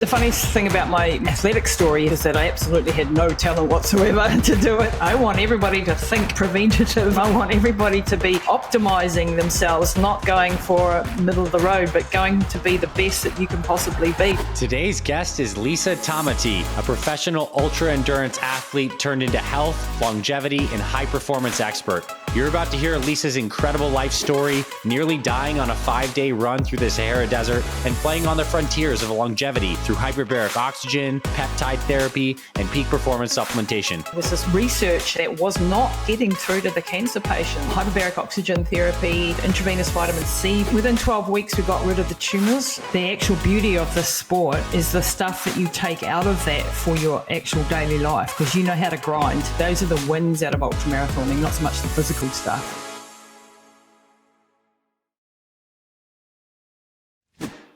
The funniest thing about my athletic story is that I absolutely had no talent whatsoever to do it. I want everybody to think preventative. I want everybody to be optimizing themselves, not going for middle of the road, but going to be the best that you can possibly be. Today's guest is Lisa Tamati, a professional ultra-endurance athlete turned into health, longevity, and high-performance expert. You're about to hear Lisa's incredible life story, nearly dying on a 5-day run through the Sahara Desert and playing on the frontiers of longevity through hyperbaric oxygen, peptide therapy, and peak performance supplementation. There was this research that was not getting through to the cancer patient. Hyperbaric oxygen therapy, intravenous vitamin C. Within 12 weeks, we got rid of the tumours. The actual beauty of this sport is the stuff that you take out of that for your actual daily life, because you know how to grind. Those are the wins out of ultramarathoning, not so much the physical stuff.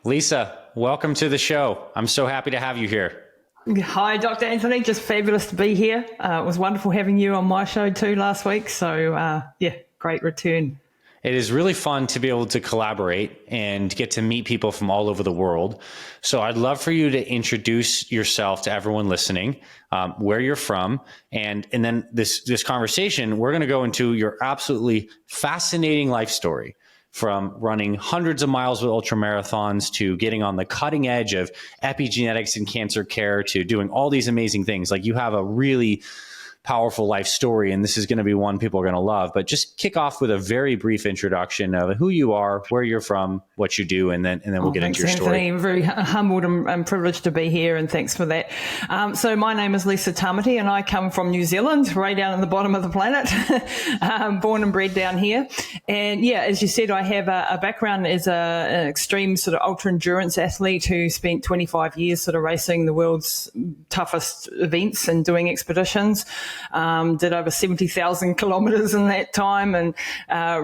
Lisa, welcome to the show. I'm so happy to have you here. Hi, Dr. Anthony. Just fabulous to be here. It was wonderful having you on my show too last week. So great return. It is really fun to be able to collaborate and get to meet people from all over the world. So I'd love for you to introduce yourself to everyone listening, where you're from, and then this conversation, we're going to go into your absolutely fascinating life story, from running hundreds of miles with ultramarathons to getting on the cutting edge of epigenetics and cancer care to doing all these amazing things. Like, you have a really powerful life story, and this is going to be one people are going to love. But just kick off with a very brief introduction of who you are, where you're from, what you do, and then we'll get into your story. Anthony. I'm very humbled and privileged to be here, and thanks for that. So my name is Lisa Tamati, and I come from New Zealand, right down at the bottom of the planet, born and bred down here. And yeah, as you said, I have a background as an extreme sort of ultra endurance athlete who spent 25 years sort of racing the world's toughest events and doing expeditions. Did over 70,000 kilometers in that time, and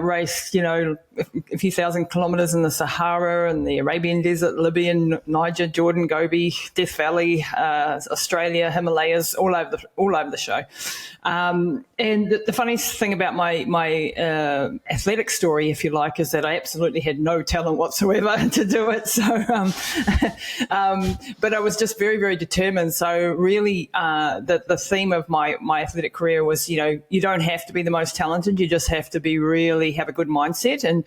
raced, a few thousand kilometers in the Sahara and the Arabian Desert, Libya, Niger, Jordan, Gobi, Death Valley, Australia, Himalayas, all over the show. And the funniest thing about my athletic story, if you like, is that I absolutely had no talent whatsoever to do it. So, but I was just very, very determined. So really, the theme of my athletic career was, you don't have to be the most talented. You just have to have a good mindset and,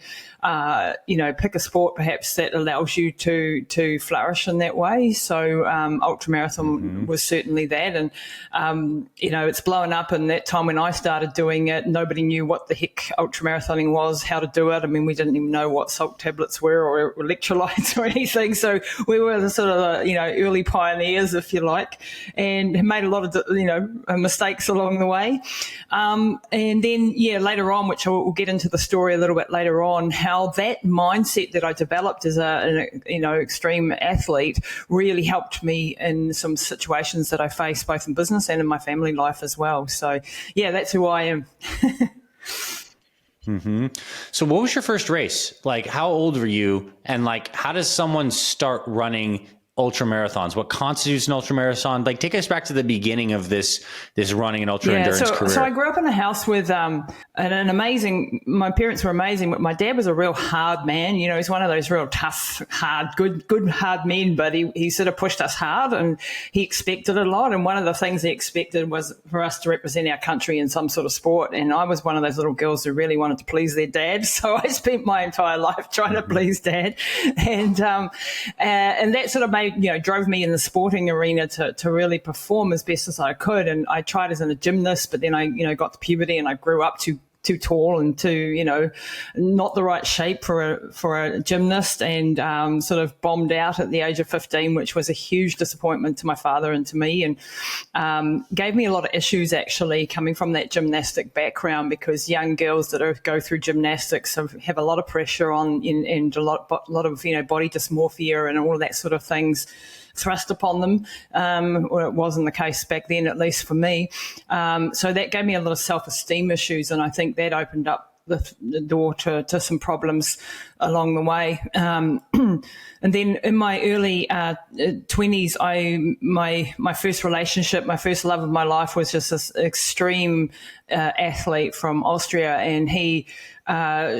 pick a sport perhaps that allows you to flourish in that way. So ultramarathon was certainly that. And, it's blown up. And that time when I started doing it, nobody knew what the heck ultramarathoning was, how to do it. I mean, we didn't even know what salt tablets were or electrolytes or anything. So we were the sort of, early pioneers, if you like, and made a lot of, mistakes along the way. And then, later on, which we'll get into the story a little bit later on, how that mindset that I developed as an extreme athlete really helped me in some situations that I faced both in business and in my family life as well. So, that's who I am. So what was your first race? Like, how old were you? And how does someone start running ultramarathons? What constitutes an ultramarathon? Take us back to the beginning of this running an ultra endurance career. So I grew up in a house with my parents were amazing, but my dad was a real hard man. He's one of those real tough, hard, good hard men, but he sort of pushed us hard and he expected a lot. And one of the things he expected was for us to represent our country in some sort of sport. And I was one of those little girls who really wanted to please their dad. So I spent my entire life trying to please dad. And that sort of drove me in the sporting arena to really perform as best as I could. And I tried as a gymnast, but then I, got to puberty and I grew up too tall and too, not the right shape for a gymnast, and sort of bombed out at the age of 15, which was a huge disappointment to my father and to me, and gave me a lot of issues actually coming from that gymnastic background, because young girls that go through gymnastics have a lot of pressure on and a lot of body dysmorphia and all of that sort of things thrust upon them, or it wasn't the case back then, at least for me. So that gave me a lot of self-esteem issues, and I think that opened up the door to some problems along the way. And then in my early 20s, my first relationship, my first love of my life was just this extreme athlete from Austria, and he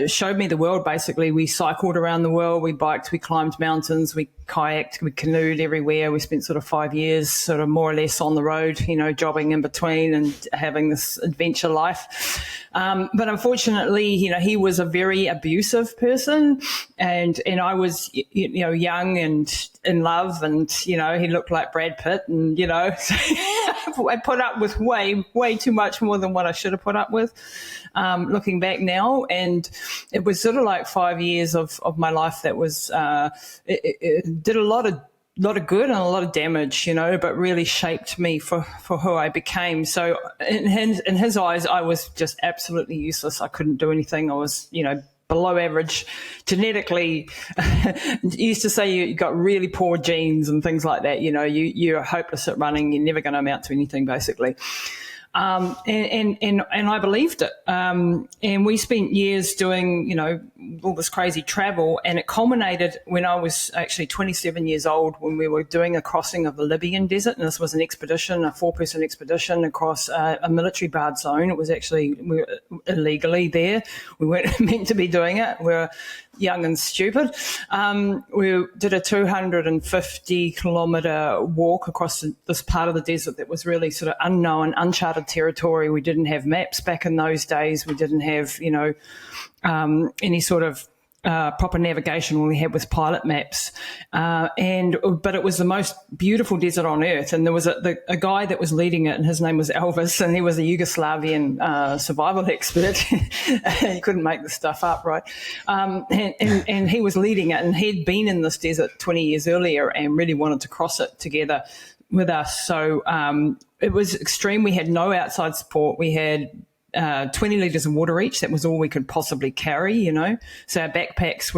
showed me the world. Basically, we cycled around the world, we biked, we climbed mountains, we kayaked, we canoed everywhere. We spent sort of 5 years sort of more or less on the road, jobbing in between and having this adventure life. But unfortunately, he was a very abusive person, and I was, young and in love, and, he looked like Brad Pitt, and, so I put up with way too much more than what I should have put up with, looking back now. And it was sort of like 5 years of my life that was, it did a lot of good and a lot of damage, but really shaped me for who I became. So in his eyes, I was just absolutely useless. I couldn't do anything. I was, below average genetically. Used to say you got really poor genes and things like that. You're hopeless at running. You're never going to amount to anything, basically. And I believed it. And we spent years doing, all this crazy travel, and it culminated when I was actually 27 years old, when we were doing a crossing of the Libyan desert. And this was an expedition, a 4-person expedition across a military barred zone. It was actually, we were illegally there. We weren't meant to be doing it. We were young and stupid. We did a 250 kilometre walk across this part of the desert that was really sort of unknown, uncharted territory. We didn't have maps back in those days. We didn't have, any sort of proper navigation. All we had was pilot maps. But it was the most beautiful desert on earth. And there was a guy that was leading it, and his name was Elvis, and he was a Yugoslavian survival expert. He couldn't make this stuff up, right? And he was leading it, and he'd been in this desert 20 years earlier and really wanted to cross it together with us. So it was extreme. We had no outside support. We had 20 litres of water each. That was all we could possibly carry, So our backpacks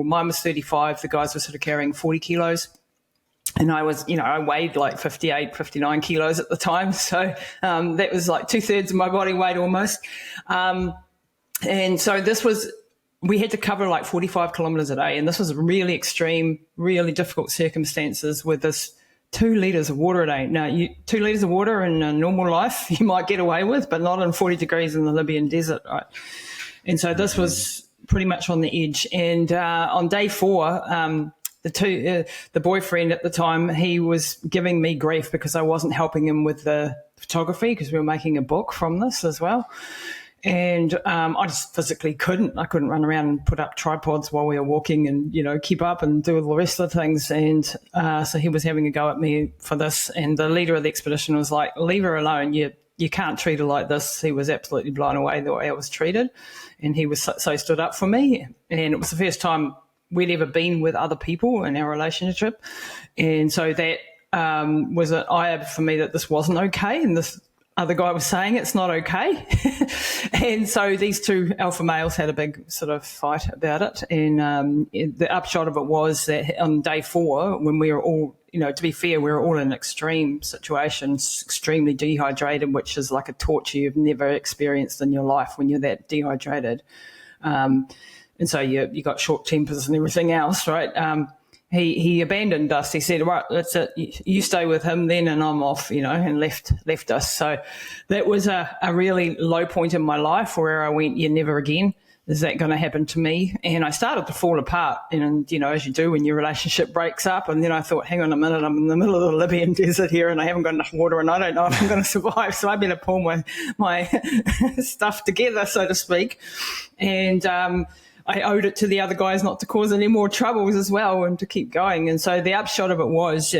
mine was 35. The guys were sort of carrying 40 kilos. And I was, I weighed like 58, 59 kilos at the time. So that was like 2/3 of my body weight almost. And so we had to cover like 45 kilometres a day. And this was really extreme, really difficult circumstances with this 2 litres of water a day. Now, 2 litres of water in a normal life you might get away with, but not in 40 degrees in the Libyan desert, right? And so this was pretty much on the edge. And on day 4, the boyfriend at the time, he was giving me grief because I wasn't helping him with the photography, because we were making a book from this as well. And I just physically couldn't. I couldn't run around and put up tripods while we were walking and, keep up and do all the rest of the things. And so he was having a go at me for this. And the leader of the expedition was like, leave her alone. You can't treat her like this. He was absolutely blown away the way I was treated. And he was so stood up for me. And it was the first time we'd ever been with other people in our relationship. And so that was an eye-opener for me that this wasn't okay. And this other guy was saying it's not okay. And so these 2 alpha males had a big sort of fight about it. And the upshot of it was that on day 4, when we were all, to be fair, we were all in extreme situations, extremely dehydrated, which is like a torture you've never experienced in your life when you're that dehydrated. And so you got short tempers and everything else, right? He abandoned us. He said, right, that's it. You stay with him then, and I'm off, and left us. So that was a really low point in my life where I went, never again is that going to happen to me. And I started to fall apart, and, as you do when your relationship breaks up. And then I thought, hang on a minute, I'm in the middle of the Libyan desert here and I haven't got enough water and I don't know if I'm going to survive. So I better pull my stuff together, so to speak. And I owed it to the other guys not to cause any more troubles as well and to keep going. And so the upshot of it was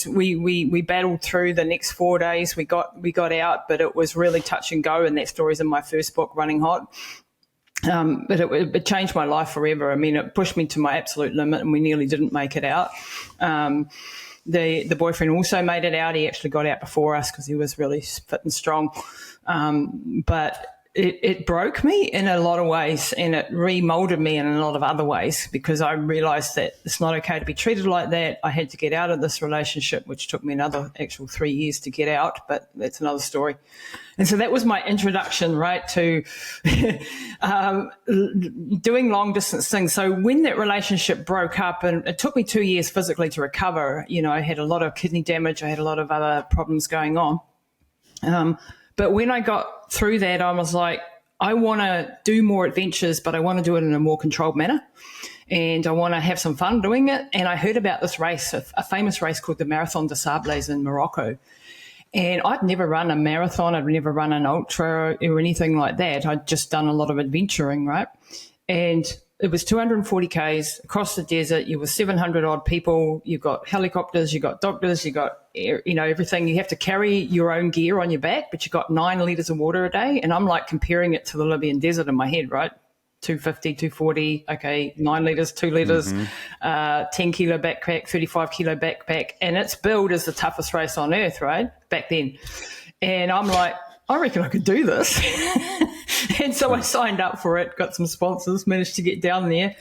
we battled through the next 4 days. We got out, but it was really touch and go. And that story's in my first book, Running Hot. But it changed my life forever. I mean, it pushed me to my absolute limit, and we nearly didn't make it out. The boyfriend also made it out. He actually got out before us because he was really fit and strong. But it broke me in a lot of ways, and it remolded me in a lot of other ways, because I realized that it's not okay to be treated like that. I had to get out of this relationship, which took me another actual 3 years to get out, but that's another story. And so that was my introduction, right, to doing long distance things. So when that relationship broke up, and it took me 2 years physically to recover, I had a lot of kidney damage. I had a lot of other problems going on. But when I got through that, I was like, I want to do more adventures, but I want to do it in a more controlled manner. And I want to have some fun doing it. And I heard about this race, a famous race called the Marathon des Sables in Morocco. And I'd never run a marathon. I'd never run an ultra or anything like that. I'd just done a lot of adventuring, right? And it was 240 Ks across the desert. You were 700 odd people. You got helicopters, you got doctors, you got, everything. You have to carry your own gear on your back, but you got 9 liters of water a day. And I'm like comparing it to the Libyan desert in my head, right? 250, 240, okay, 9 liters, 2 liters, 10 kilo backpack, 35 kilo backpack. And it's billed as the toughest race on earth, right? Back then. And I'm like, I reckon I could do this. And so I signed up for it, got some sponsors, managed to get down there.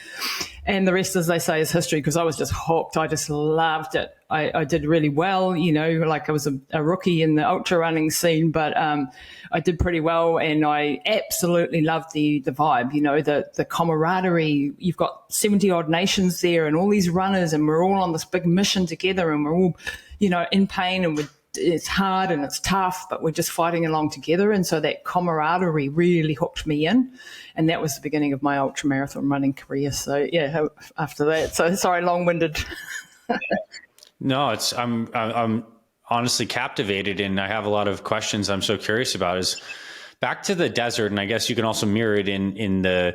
And the rest, as they say, is history, because I was just hooked. I just loved it. I did really well, like I was a rookie in the ultra running scene, but I did pretty well, and I absolutely loved the vibe, the camaraderie. You've got 70 odd nations there and all these runners, and we're all on this big mission together, and we're all, in pain, and it's hard and it's tough, but we're just fighting along together. And so that camaraderie really hooked me in. And that was the beginning of my ultramarathon running career. So yeah, after that, so sorry, long-winded. No, I'm honestly captivated, and I have a lot of questions I'm so curious about. Is back to the desert, and I guess you can also mirror it in the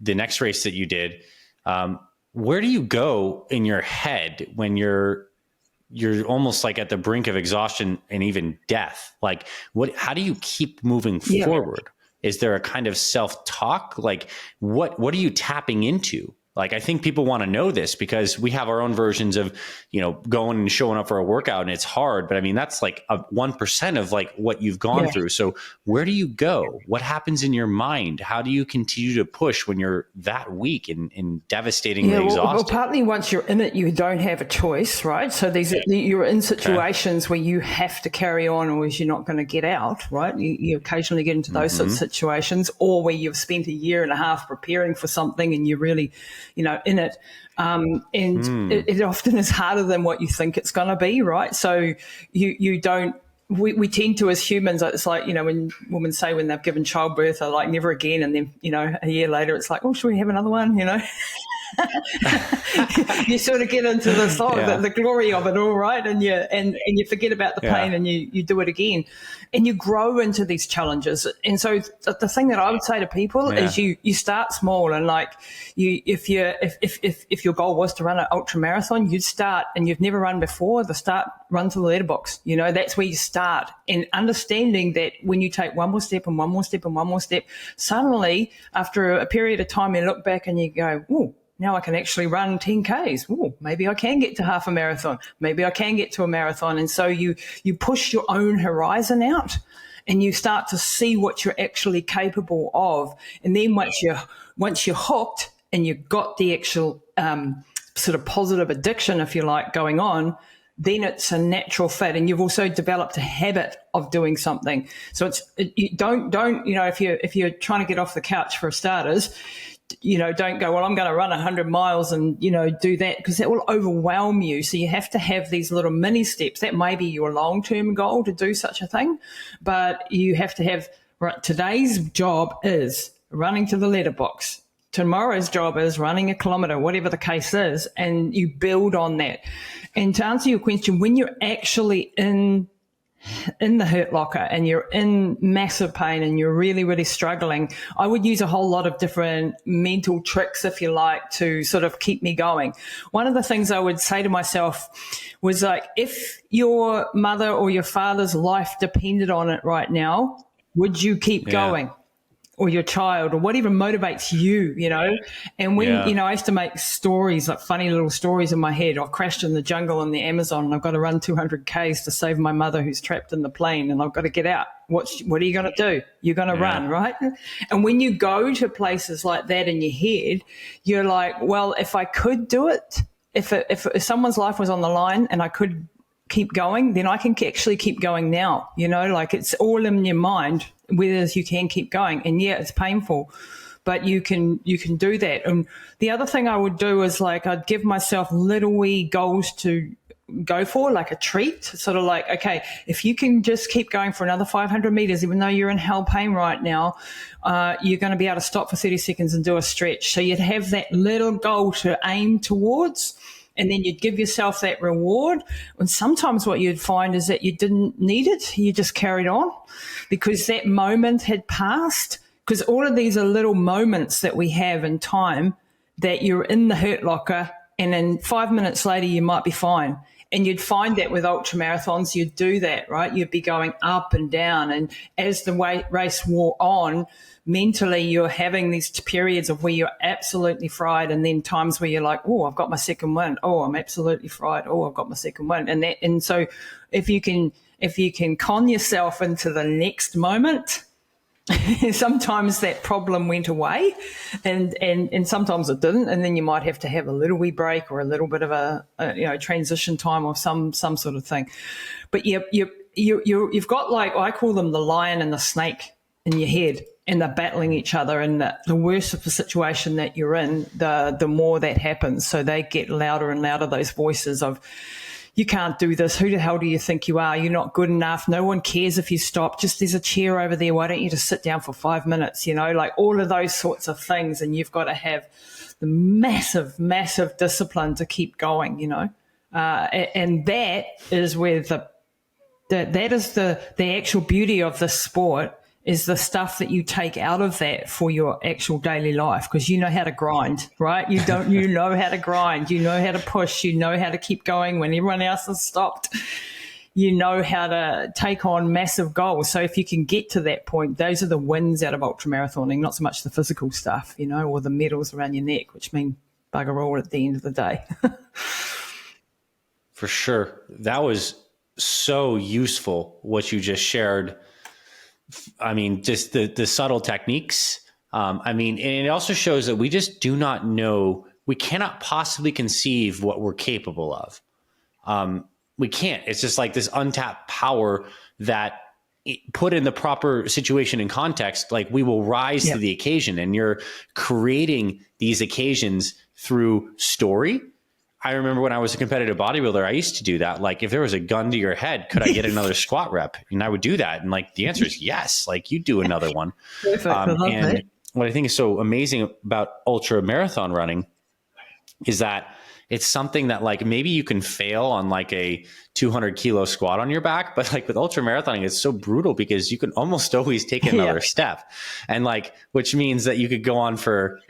next race that you did. Where do you go in your head when you're almost like at the brink of exhaustion and even death? Like, how do you keep moving forward? Is there a kind of self-talk? Like, what are you tapping into? Like, I think people want to know this, because we have our own versions of, going and showing up for a workout, and it's hard. But I mean, that's like 1% of like what you've gone through. So where do you go? What happens in your mind? How do you continue to push when you're that weak and devastatingly exhausted? Well, partly once you're in it, you don't have a choice, right? So you're in situations where you have to carry on, or else you're not going to get out, right? You occasionally get into those sorts of situations, or where you've spent a year and a half preparing for something and you're really, in it. It often is harder than what you think it's going to be, right? So you don't, we tend to, as humans, it's like, when women say when they've given childbirth, they're like, never again. And then, a year later, it's like, oh, should we have another one? You sort of get into the glory of it all, right? And you forget about the pain, and you do it again, and you grow into these challenges. And so the thing that I would say to people is you start small, and like if your goal was to run an ultra marathon, you'd start, and you've never run before, run to the letterbox. That's where you start, and understanding that when you take one more step and one more step and one more step, suddenly after a period of time, you look back and you go, ooh, now I can actually run 10 Ks. Ooh, maybe I can get to half a marathon. Maybe I can get to a marathon. And so you push your own horizon out, and you start to see what you're actually capable of. And then once you're hooked and you've got the actual sort of positive addiction, if you like, going on, then it's a natural fit, and you've also developed a habit of doing something. So you don't if you're trying to get off the couch, for starters, don't go, well, I'm going to run 100 miles and, do that, because that will overwhelm you. So you have to have these little mini steps. That may be your long-term goal to do such a thing, but you have to have, right, today's job is running to the letterbox. Tomorrow's job is running a kilometre, whatever the case is, and you build on that. And to answer your question, when you're actually in the hurt locker and you're in massive pain and you're really, really struggling, I would use a whole lot of different mental tricks, if you like, to sort of keep me going. One of the things I would say to myself was like, if your mother or your father's life depended on it right now, would you keep going? or your child or whatever motivates you, And when, I used to make stories, like funny little stories in my head. I've crashed in the jungle in the Amazon and I've got to run 200 Ks to save my mother who's trapped in the plane and I've got to get out. What are you going to do? You're going to run, right? And when you go to places like that in your head, you're like, well, if I could do it, if someone's life was on the line and I could keep going, then I can actually keep going now, like it's all in your mind, whether you can keep going. And yeah, it's painful, but you can do that. And the other thing I would do is like, I'd give myself little wee goals to go for, like a treat, sort of like, okay, if you can just keep going for another 500 meters, even though you're in hell pain right now, you're going to be able to stop for 30 seconds and do a stretch. So you'd have that little goal to aim towards, and then you'd give yourself that reward. And sometimes what you'd find is that you didn't need it. You just carried on because that moment had passed. Because all of these are little moments that we have in time that you're in the hurt locker and then 5 minutes later you might be fine. And you'd find that with ultramarathons, you'd do that, right? You'd be going up and down. And as the race wore on, mentally you're having these periods of where you're absolutely fried, and then times where you're like, oh, I've got my second win. Oh, I'm absolutely fried. Oh, I've got my second win. And so if you can con yourself into the next moment, sometimes that problem went away and sometimes it didn't, and then you might have to have a little wee break or a little bit of a transition time or some sort of thing. But you've got, like, I call them the lion and the snake in your head, and they're battling each other, and the worse of the situation that you're in, the more that happens. So they get louder and louder, those voices of, you can't do this. Who the hell do you think you are? You're not good enough. No one cares if you stop. Just there's a chair over there. Why don't you just sit down for 5 minutes? Like all of those sorts of things. And you've got to have the massive, massive discipline to keep going, and that is where that is the actual beauty of this sport, is the stuff that you take out of that for your actual daily life, because you know how to grind, right? You know how to grind, you know how to push, you know how to keep going when everyone else has stopped. You know how to take on massive goals. So if you can get to that point, those are the wins out of ultramarathoning, not so much the physical stuff, or the medals around your neck, which mean bugger all at the end of the day. For sure. That was so useful, what you just shared. I mean, just the subtle techniques. And it also shows that we just do not know, we cannot possibly conceive what we're capable of. We can't. It's just like this untapped power that, put in the proper situation and context, like we will rise to the occasion. And you're creating these occasions through story. I remember when I was a competitive bodybuilder, I used to do that. Like, if there was a gun to your head, could I get another squat rep? And I would do that. And like, the answer is yes. Like, you do another one. And what I think is so amazing about ultra marathon running is that it's something that, like, maybe you can fail on like a 200 kilo squat on your back, but like with ultra marathoning, it's so brutal because you can almost always take another step. And like, which means that you could go on for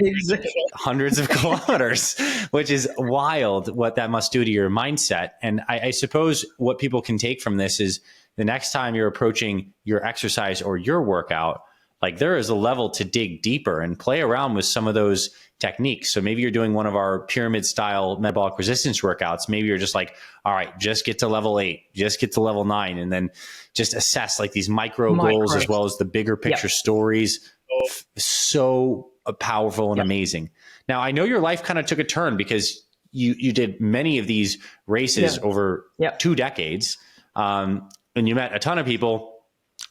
hundreds of kilometers, which is wild what that must do to your mindset. And I suppose what people can take from this is, the next time you're approaching your exercise or your workout, like, there is a level to dig deeper and play around with some of those techniques. So maybe you're doing one of our pyramid style metabolic resistance workouts. Maybe you're just like, all right, just get to level 8, just get to level 9, and then just assess like these micro goals as well as the bigger picture stories. So powerful and amazing. Now, I know your life kind of took a turn because you did many of these races over 2 decades, and you met a ton of people,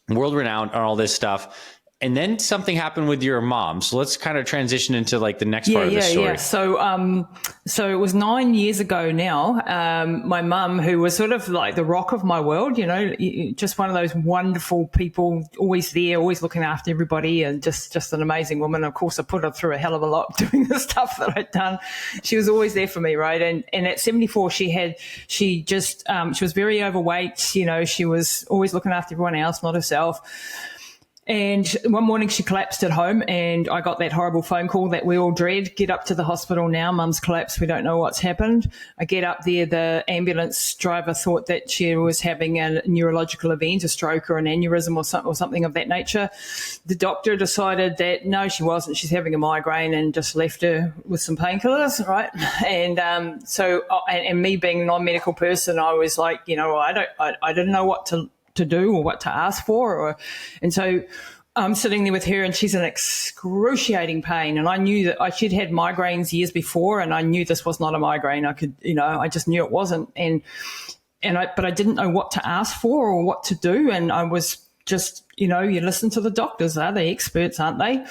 world renowned, and all this stuff. And then something happened with your mom. So let's kind of transition into like the next part of the story. So it was 9 years ago now. My mum, who was sort of like the rock of my world, just one of those wonderful people, always there, always looking after everybody, and just an amazing woman. Of course, I put her through a hell of a lot doing the stuff that I'd done. She was always there for me, right? And at 74, she was very overweight. She was always looking after everyone else, not herself. And one morning she collapsed at home, and I got that horrible phone call that we all dread. Get up to the hospital now. Mum's collapsed. We don't know what's happened. I get up there. The ambulance driver thought that she was having a neurological event, a stroke or an aneurysm or something of that nature. The doctor decided that no, she wasn't. She's having a migraine, and just left her with some painkillers, right? And so me being a non-medical person, I was like, I didn't know what to do or what to ask for, and so I'm sitting there with her, and she's in excruciating pain, and I knew that she'd had migraines years before, and I knew this was not a migraine. I just knew it wasn't, but I didn't know what to ask for or what to do, and I was just, you listen to the doctors, are they experts, aren't they?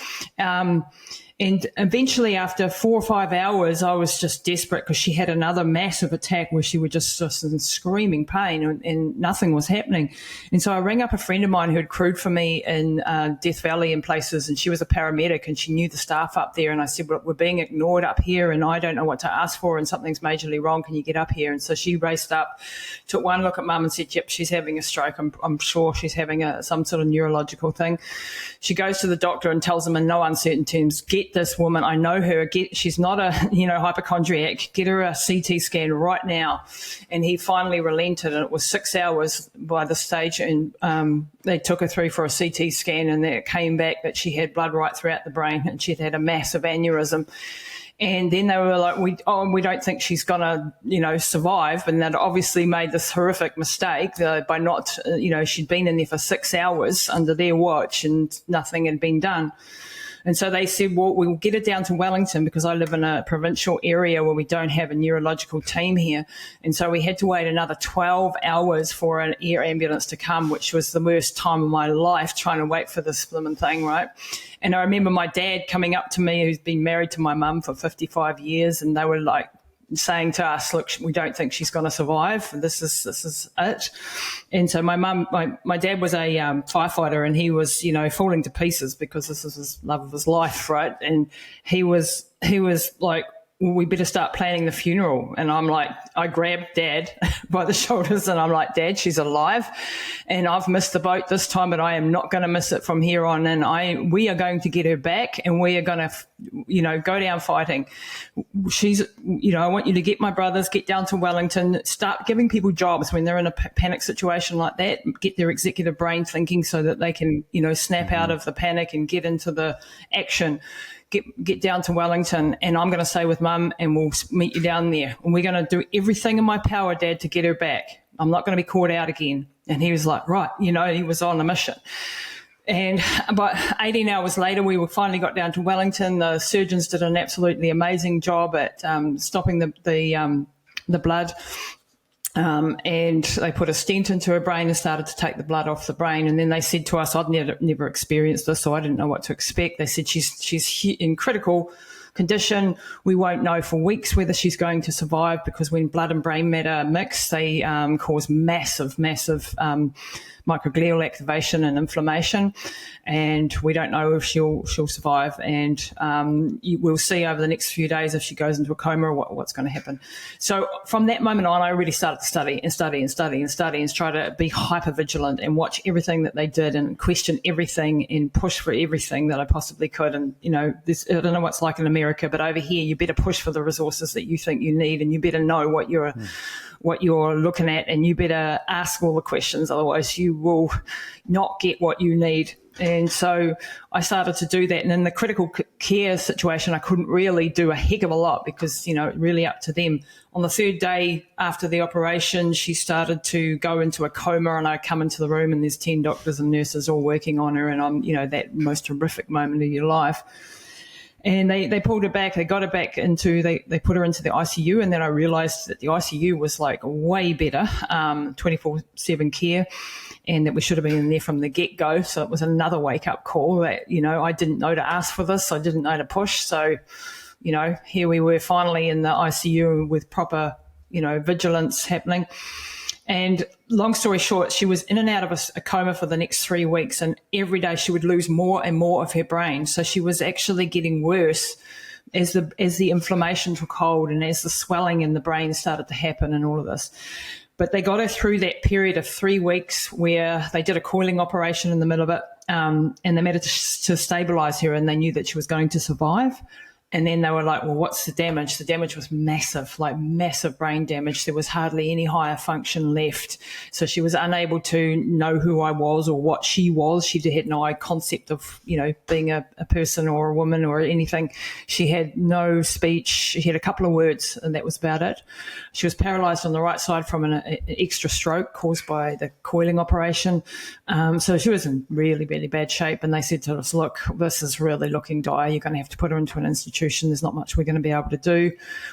And eventually, after 4 or 5 hours, I was just desperate because she had another massive attack where she was just in screaming pain, and nothing was happening. And so I rang up a friend of mine who had crewed for me in Death Valley and places, and she was a paramedic, and she knew the staff up there. And I said, well, we're being ignored up here, and I don't know what to ask for, and something's majorly wrong. Can you get up here? And so she raced up, took one look at Mum and said, yep, she's having a stroke. I'm sure she's having some sort of neurological thing. She goes to the doctor and tells him in no uncertain terms, get this woman, I know her, she's not a hypochondriac, get her a CT scan right now. And he finally relented, and it was 6 hours by the stage, and they took her through for a CT scan, and it came back that she had blood right throughout the brain, and she'd had a massive aneurysm. And then they were like, we don't think she's going to, survive. And that obviously made this horrific mistake by not, she'd been in there for 6 hours under their watch, and nothing had been done. And so they said, well, we'll get it down to Wellington, because I live in a provincial area where we don't have a neurological team here. And so we had to wait another 12 hours for an air ambulance to come, which was the worst time of my life, trying to wait for this blooming thing, right? And I remember my dad coming up to me, who's been married to my mum for 55 years, and they were like, saying to us, look, we don't think she's going to survive. This is it. And so my dad was a firefighter, and he was, falling to pieces because this is his love of his life, right? And he was like, well, we better start planning the funeral. And I'm like, I grabbed Dad by the shoulders, and I'm like, Dad, she's alive, and I've missed the boat this time, but I am not going to miss it from here on. And we are going to get her back, and we are going to, go down fighting. She's, I want you to get my brothers, get down to Wellington, start giving people jobs when they're in a panic situation like that, get their executive brain thinking so that they can, snap out of the panic and get into the action. Get down to Wellington, and I'm going to stay with Mum, and we'll meet you down there. And we're going to do everything in my power, Dad, to get her back. I'm not going to be caught out again. And he was like, right, he was on a mission. And about 18 hours later, we finally got down to Wellington. The surgeons did an absolutely amazing job at stopping the blood. And they put a stent into her brain and started to take the blood off the brain. And then they said to us, I'd never experienced this, so I didn't know what to expect. They said she's in critical condition. We won't know for weeks whether she's going to survive, because when blood and brain matter mix, they cause massive microglial activation and inflammation, and we don't know if she'll survive. And we'll see over the next few days if she goes into a coma or what's going to happen. So from that moment on, I really started to study and try to be hyper vigilant and watch everything that they did and question everything and push for everything that I possibly could. And I don't know what's like in America, but over here you better push for the resources that you think you need, and you better know what you're looking at, and you better ask all the questions, otherwise you will not get what you need. And so I started to do that. And in the critical care situation, I couldn't really do a heck of a lot, because, really up to them. On the third day after the operation, she started to go into a coma, and I come into the room and there's 10 doctors and nurses all working on her, and I'm, that most horrific moment of your life. And they pulled her back. They got her back they put her into the ICU. And then I realized that the ICU was like way better, 24/7 care, and that we should have been in there from the get-go. So it was another wake-up call that, I didn't know to ask for this. I didn't know to push. So, here we were finally in the ICU with proper, vigilance happening. And long story short, she was in and out of a coma for the next 3 weeks, and every day she would lose more and more of her brain. So she was actually getting worse as the inflammation took hold and as the swelling in the brain started to happen and all of this. But they got her through that period of 3 weeks where they did a coiling operation in the middle of it. and they managed to stabilize her, and they knew that she was going to survive. And then they were like, well, what's the damage? The damage was massive, like massive brain damage. There was hardly any higher function left. So she was unable to know who I was or what she was. She had no concept of, being a person or a woman or anything. She had no speech. She had a couple of words, and that was about it. She was paralyzed on the right side from an extra stroke caused by the coiling operation. So she was in really, really bad shape. And they said to us, look, this is really looking dire. You're going to have to put her into an institution. There's not much we're going to be able to do.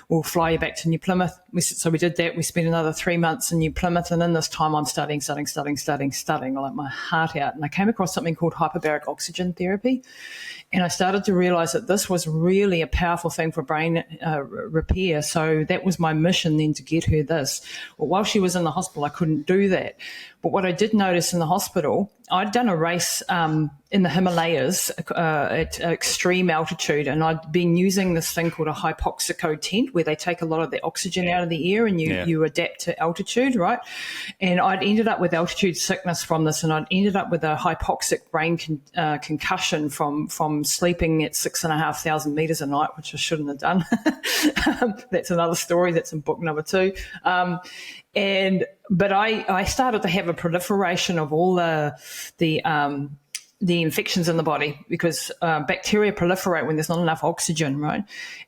We'll fly you back to New Plymouth. So we did that. We spent another 3 months in New Plymouth, and in this time I'm studying, like my heart out. And I came across something called hyperbaric oxygen therapy, and I started to realize that this was really a powerful thing for brain repair. So that was my mission then, to get her this. Well, while she was in the hospital, I couldn't do that. But what I did notice in the hospital, I'd done a race in the Himalayas at extreme altitude, and I'd been using this thing called a hypoxico tent, where they take a lot of the oxygen out of the air and you adapt to altitude, right? And I'd ended up with altitude sickness from this, and I'd ended up with a hypoxic brain concussion from sleeping at 6,500 meters a night, which I shouldn't have done. That's another story. That's in book number 2. But I started to have a proliferation of all the infections in the body, because bacteria proliferate when there's not enough oxygen, right?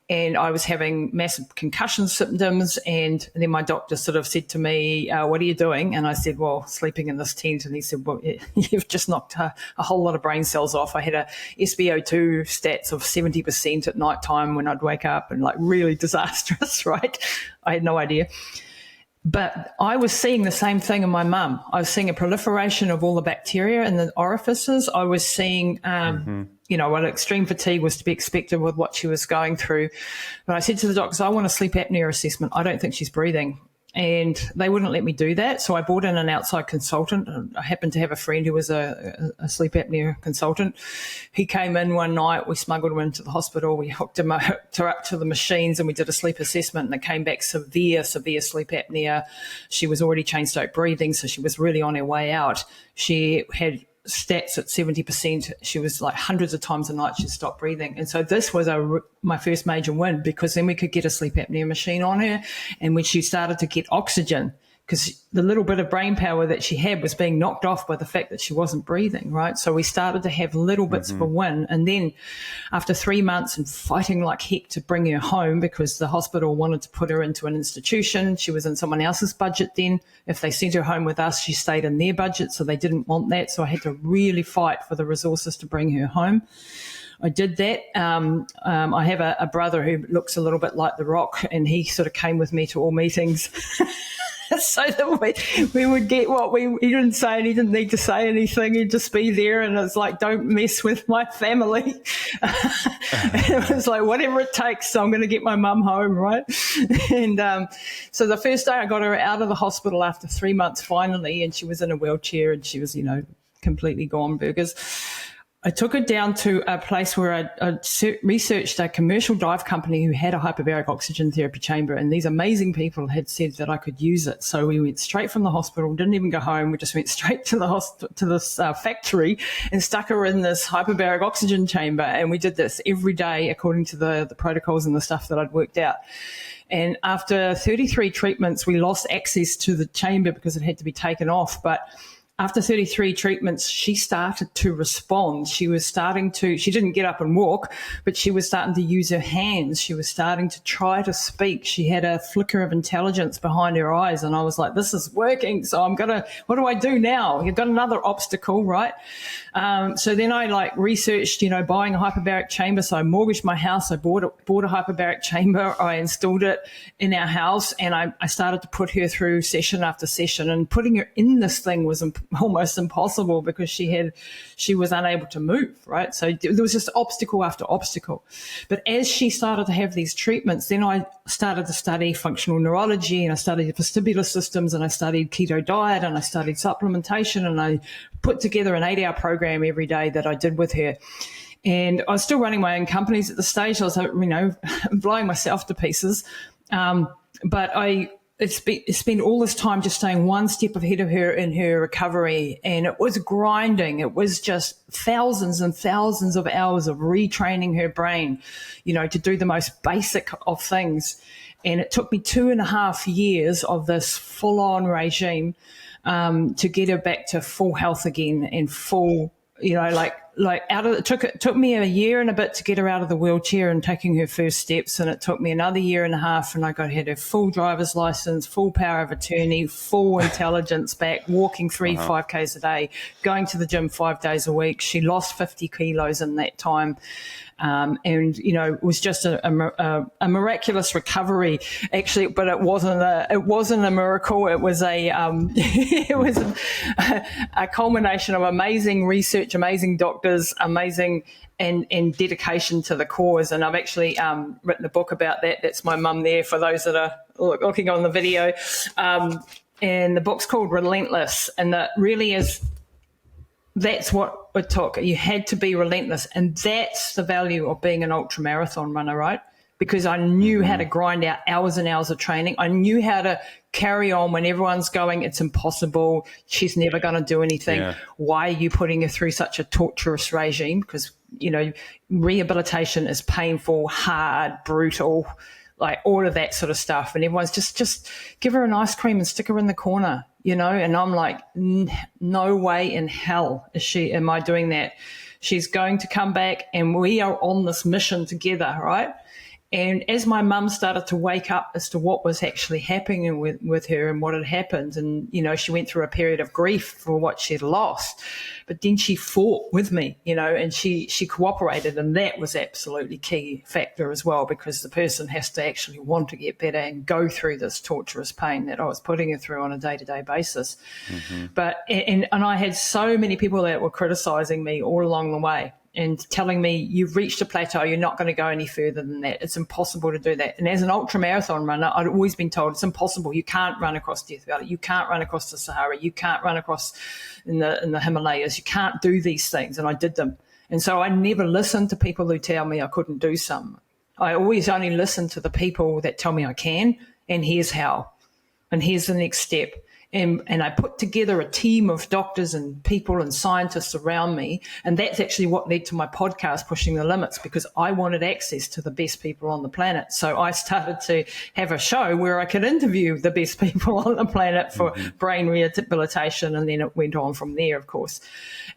And I was having massive concussion symptoms, and then my doctor sort of said to me, what are you doing? And I said, well, sleeping in this tent. And he said, well, you've just knocked a whole lot of brain cells off. I had a SpO2 stats of 70% at night time when I'd wake up, and like really disastrous, right? I had no idea. But I was seeing the same thing in my mum. I was seeing a proliferation of all the bacteria in the orifices. I was seeing, well, extreme fatigue was to be expected with what she was going through. But I said to the doctors, I want a sleep apnea assessment. I don't think she's breathing. And they wouldn't let me do that. So I brought in an outside consultant. I happened to have a friend who was a sleep apnea consultant. He came in one night. We smuggled him into the hospital. We hooked her up to the machines, and we did a sleep assessment, and it came back severe sleep apnea. She was already chain stroke breathing, so she was really on her way out. She had stats at 70%. She was like hundreds of times a night she'd stop breathing. And so this was my first major win, because then we could get a sleep apnea machine on her. And when she started to get oxygen, because the little bit of brain power that she had was being knocked off by the fact that she wasn't breathing, right? So we started to have little bits of a win. And then after 3 months and fighting like heck to bring her home, because the hospital wanted to put her into an institution, she was in someone else's budget then. If they sent her home with us, she stayed in their budget, so they didn't want that. So I had to really fight for the resources to bring her home. I did that. I have a brother who looks a little bit like The Rock, and he sort of came with me to all meetings. So that we would get he didn't say, and he didn't need to say anything. He'd just be there, and it's like, don't mess with my family. It was like, whatever it takes, so I'm going to get my mum home, right? And so the first day I got her out of the hospital after 3 months finally, and she was in a wheelchair, and she was, completely gone burgers. I took her down to a place where I researched a commercial dive company who had a hyperbaric oxygen therapy chamber, and these amazing people had said that I could use it. So we went straight from the hospital, didn't even go home. We just went straight to this factory and stuck her in this hyperbaric oxygen chamber, and we did this every day according to the protocols and the stuff that I'd worked out. And after 33 treatments, we lost access to the chamber because it had to be taken off, but after 33 treatments, she started to respond. She didn't get up and walk, but she was starting to use her hands. She was starting to try to speak. She had a flicker of intelligence behind her eyes. And I was like, this is working. So what do I do now? You've got another obstacle, right? So then I researched, buying a hyperbaric chamber. So I mortgaged my house. I bought a hyperbaric chamber. I installed it in our house, and I started to put her through session after session, and putting her in this thing was almost impossible because she was unable to move, right? So there was just obstacle after obstacle. But as she started to have these treatments, then I started to study functional neurology, and I studied vestibular systems, and I studied keto diet, and I studied supplementation, and I put together an 8-hour program every day that I did with her. And I was still running my own companies at the stage. I was, blowing myself to pieces. But I spent all this time just staying one step ahead of her in her recovery, and it was grinding. It was just thousands and thousands of hours of retraining her brain, to do the most basic of things. And it took me 2.5 years of this full-on regime to get her back to full health again and full, it took me a year and a bit to get her out of the wheelchair and taking her first steps, and it took me another year and a half, and had her full driver's license, full power of attorney, full intelligence back, walking 5Ks a day, going to the gym 5 days a week. She lost 50 kilos in that time. It was just a miraculous recovery, actually, but it wasn't a miracle. It was a culmination of amazing research, amazing doctors, amazing and dedication to the cause. And I've actually written a book about that. That's my mum there for those that are looking on the video. And the book's called Relentless, and that really is. That's what it took. You had to be relentless. And that's the value of being an ultramarathon runner, right? Because I knew how to grind out hours and hours of training. I knew how to carry on when everyone's going, it's impossible. She's never going to do anything. Yeah. Why are you putting her through such a torturous regime? Because, rehabilitation is painful, hard, brutal, like all of that sort of stuff. And everyone's just give her an ice cream and stick her in the corner. And I'm like, no way in hell am I doing that. She's going to come back, and we are on this mission together, right? And as my mum started to wake up as to what was actually happening with her and what had happened, and, she went through a period of grief for what she'd lost, but then she fought with me, and she cooperated, and that was absolutely key factor as well, because the person has to actually want to get better and go through this torturous pain that I was putting her through on a day-to-day basis. But and I had so many people that were criticizing me all along the way, and telling me, you've reached a plateau, you're not going to go any further than that. It's impossible to do that. And as an ultramarathon runner, I'd always been told it's impossible. You can't run across Death Valley. You can't run across the Sahara. You can't run across in the Himalayas. You can't do these things. And I did them. And so I never listened to people who tell me I couldn't do some. I always only listen to the people that tell me I can, and here's how. And here's the next step. And I put together a team of doctors and people and scientists around me. And that's actually what led to my podcast, Pushing the Limits, because I wanted access to the best people on the planet. So I started to have a show where I could interview the best people on the planet for brain rehabilitation. And then it went on from there, of course.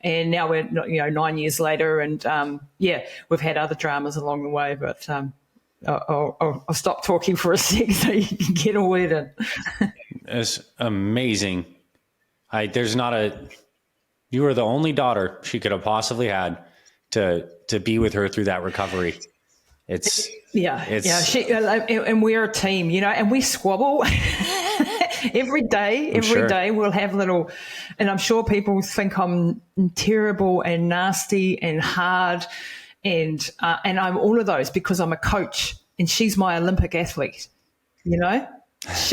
And now we're, 9 years later, and we've had other dramas along the way, but I'll stop talking for a sec so you can get a word in. It's amazing. You were the only daughter she could have possibly had to be with her through that recovery. And we're a team, and we squabble every day. Every day we'll have little, and I'm sure people think I'm terrible and nasty and hard, and I'm all of those because I'm a coach and she's my Olympic athlete,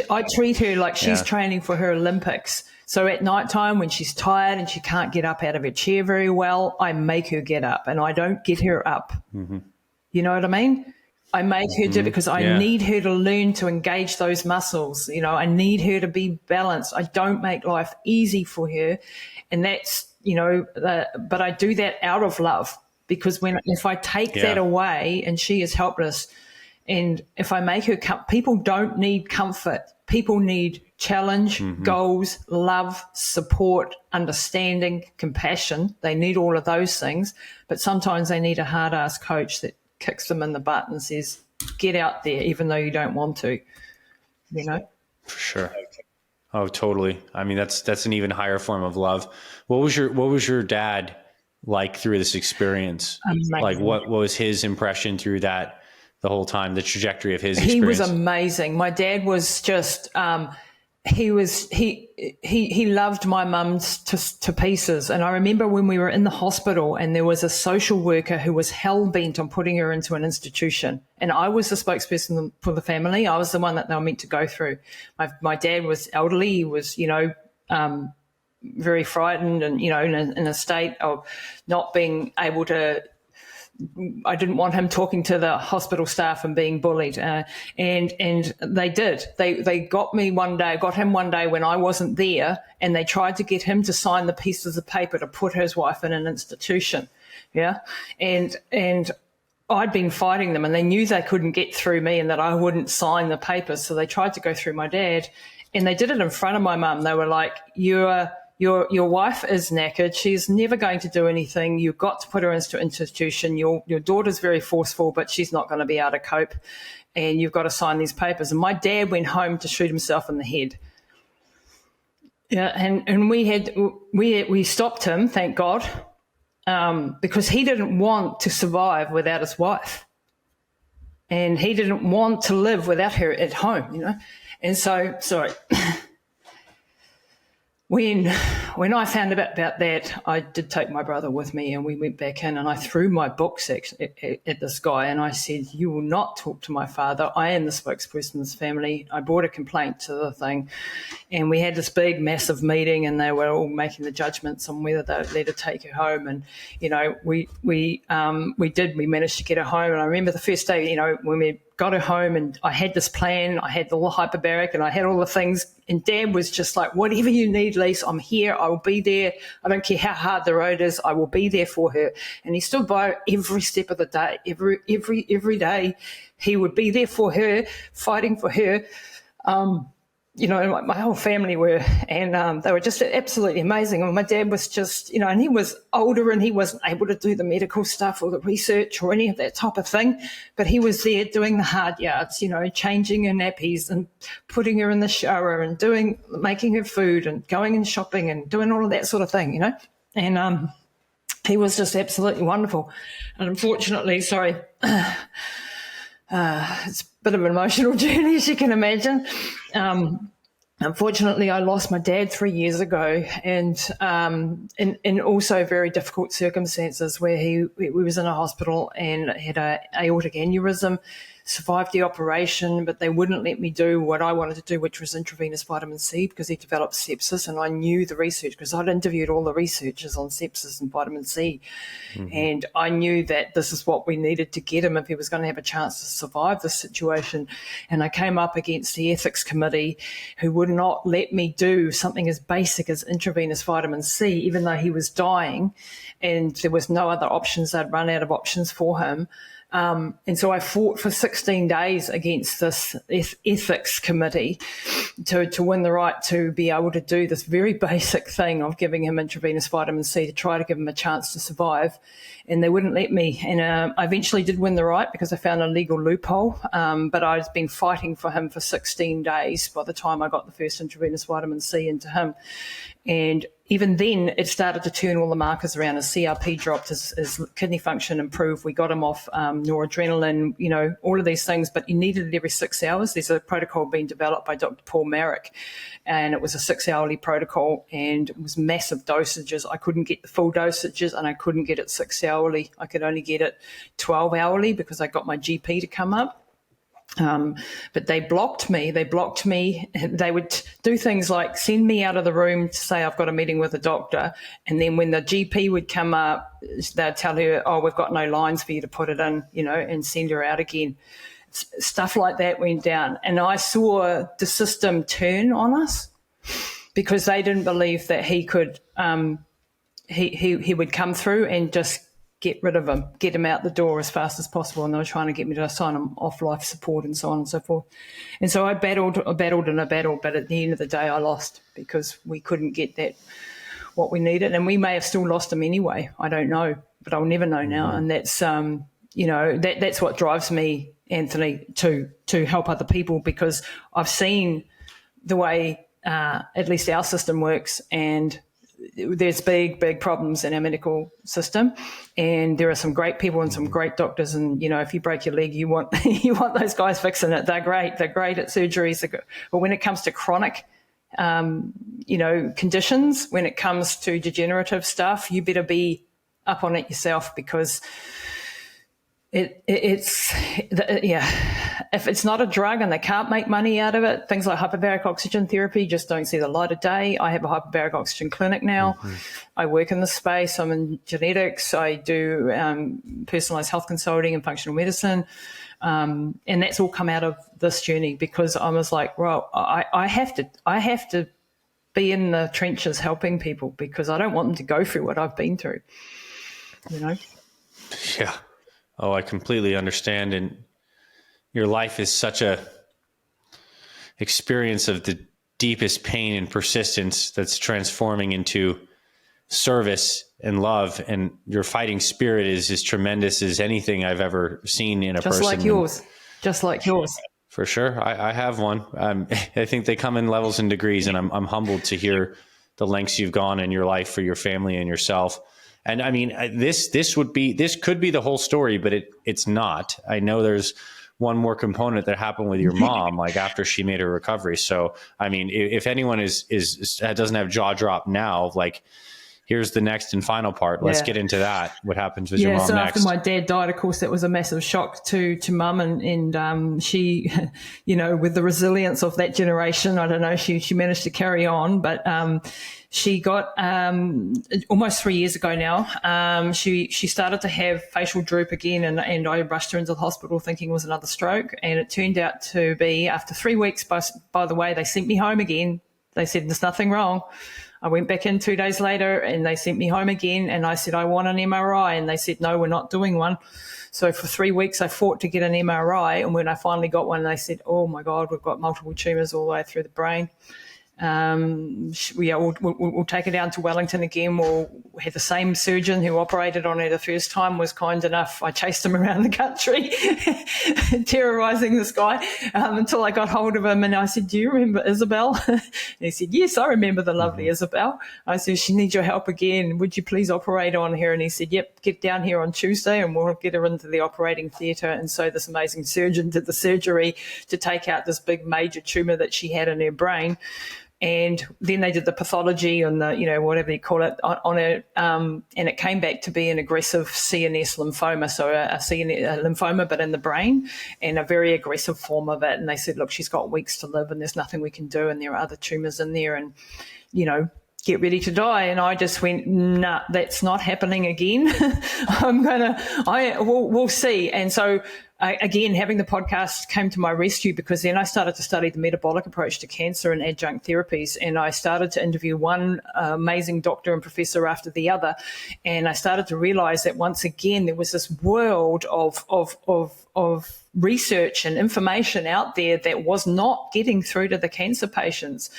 I treat her like she's training for her Olympics. So at nighttime when she's tired and she can't get up out of her chair very well, I make her get up, and I don't get her up. You know what I mean? I make her do it because I need her to learn to engage those muscles. I need her to be balanced. I don't make life easy for her. And that's, but I do that out of love, because if I take that away and she is helpless, and if I make her people don't need comfort. People need challenge, goals, love, support, understanding, compassion. They need all of those things. But sometimes they need a hard-ass coach that kicks them in the butt and says, get out there, even though you don't want to, For sure. Oh, totally. I mean, that's an even higher form of love. What was your dad like through this experience? Amazing. Like what was his impression through that? The whole time, the trajectory of his experience? He was amazing. My dad was just, he loved my mum to pieces. And I remember when we were in the hospital and there was a social worker who was hell-bent on putting her into an institution. And I was the spokesperson for the family. I was the one that they were meant to go through. My dad was elderly. He was, very frightened and, in a state of not being able to I didn't want him talking to the hospital staff and being bullied. And they did. They got him one day when I wasn't there, and they tried to get him to sign the pieces of paper to put his wife in an institution. Yeah. And I'd been fighting them, and they knew they couldn't get through me and that I wouldn't sign the papers. So they tried to go through my dad, and they did it in front of my mum. They were like, your wife is knackered. She's never going to do anything. You've got to put her into an institution. Your daughter's very forceful, but she's not going to be able to cope. And you've got to sign these papers. And my dad went home to shoot himself in the head. Yeah, and we stopped him, thank God, because he didn't want to survive without his wife. And he didn't want to live without her at home, And so, sorry. When I found about that, I did take my brother with me, and we went back in, and I threw my books at this guy, and I said, "You will not talk to my father. I am the spokesperson of this family." I brought a complaint to the thing, and we had this big, massive meeting, and they were all making the judgments on whether they'd let her take her home. And we did. We managed to get her home, and I remember the first day, when we got her home, and I had this plan. I had the hyperbaric, and I had all the things. And Dad was just like, "Whatever you need, Lisa, I'm here. I will be there. I don't care how hard the road is. I will be there for her." And he stood by her every step of the day. Every day, he would be there for her, fighting for her. My whole family were, and they were just absolutely amazing. And my dad was just, and he was older, and he wasn't able to do the medical stuff or the research or any of that type of thing, but he was there doing the hard yards, changing her nappies and putting her in the shower and making her food and going and shopping and doing all of that sort of thing, And he was just absolutely wonderful. And unfortunately, sorry, it's a bit of an emotional journey, as you can imagine. Unfortunately, I lost my dad 3 years ago, and in also very difficult circumstances, where he was in a hospital and had an aortic aneurysm. Survived the operation, but they wouldn't let me do what I wanted to do, which was intravenous vitamin C, because he developed sepsis, and I knew the research because I'd interviewed all the researchers on sepsis and vitamin C, and I knew that this is what we needed to get him if he was going to have a chance to survive this situation. And I came up against the ethics committee, who would not let me do something as basic as intravenous vitamin C, even though he was dying, and there was no other options. They'd run out of options for him. And so I fought for 16 days against this ethics committee to win the right to be able to do this very basic thing of giving him intravenous vitamin C to try to give him a chance to survive. And they wouldn't let me. And I eventually did win the right because I found a legal loophole. But I'd been fighting for him for 16 days by the time I got the first intravenous vitamin C into him. And even then, it started to turn all the markers around. His CRP dropped, his kidney function improved. We got him off noradrenaline, all of these things, but you needed it every 6 hours. There's a protocol being developed by Dr. Paul Marrick, and it was a 6-hourly protocol, and it was massive dosages. I couldn't get the full dosages, and I couldn't get it 6-hourly. I could only get it 12-hourly because I got my GP to come up. But they blocked me. They would do things like send me out of the room to say I've got a meeting with a doctor. And then when the GP would come up, they'd tell her, "Oh, we've got no lines for you to put it in, and send her out again." Stuff like that went down. And I saw the system turn on us because they didn't believe that he could, he would come through and just get rid of him, get him out the door as fast as possible. And they were trying to get me to sign him off life support and so on and so forth. And so I battled, but at the end of the day, I lost because we couldn't get that, what we needed. And we may have still lost him anyway. I don't know, but I'll never know now. And that's, that's what drives me, Anthony, to help other people, because I've seen the way at least our system works, and there's big problems in our medical system, and there are some great people and some great doctors. And if you break your leg, you want those guys fixing it. They're great at surgeries. But when it comes to chronic, conditions, when it comes to degenerative stuff, you better be up on it yourself, because If it's not a drug and they can't make money out of it, things like hyperbaric oxygen therapy just don't see the light of day. I have a hyperbaric oxygen clinic now. Mm-hmm. I work in the space. I'm in genetics. I do personalized health consulting and functional medicine. And that's all come out of this journey, because I was like, well, I have to be in the trenches helping people, because I don't want them to go through what I've been through, you know? Yeah. Oh, I completely understand. And your life is such a experience of the deepest pain and persistence that's transforming into service and love. And your fighting spirit is as tremendous as anything I've ever seen in a person. Just like yours. For sure. I have one. I think they come in levels and degrees, and I'm humbled to hear the lengths you've gone in your life for your family and yourself. And I mean, this could be the whole story, but it's not. I know there's one more component that happened with your mom, like after she made her recovery. So, I mean, if anyone doesn't have jaw drop now, like, here's the next and final part. Let's get into that. What happens with your mom next? After my dad died, of course, that was a massive shock to mum, and she, you know, with the resilience of that generation, I don't know, she managed to carry on, but she got almost 3 years ago now. She started to have facial droop again, and I rushed her into the hospital thinking it was another stroke, and it turned out to be, after 3 weeks. By the way, they sent me home again. They said there's nothing wrong. I went back in 2 days later and they sent me home again, and I said, I want an MRI. And they said, no, we're not doing one. So for 3 weeks, I fought to get an MRI. And when I finally got one, they said, oh, my God, we've got multiple tumours all the way through the brain. We'll take it down to Wellington again. We'll have the same surgeon who operated on her the first time was kind enough. I chased him around the country, terrorising this guy, until I got hold of him, and I said, do you remember Isabel? And he said, yes, I remember the lovely Isabel. I said, she needs your help again. Would you please operate on her? And he said, yep, get down here on Tuesday and we'll get her into the operating theatre. And so this amazing surgeon did the surgery to take out this big major tumour that she had in her brain. And then they did the pathology and the, you know, whatever you call it on it, and it came back to be an aggressive CNS lymphoma, so a lymphoma but in the brain, and a very aggressive form of it. And they said, look, she's got weeks to live and there's nothing we can do, and there are other tumours in there, and, you know, get ready to die. And I just went, nah, that's not happening again. We'll see. And so again, having the podcast came to my rescue, because then I started to study the metabolic approach to cancer and adjunct therapies. And I started to interview one amazing doctor and professor after the other. And I started to realize that once again, there was this world of research and information out there that was not getting through to the cancer patients.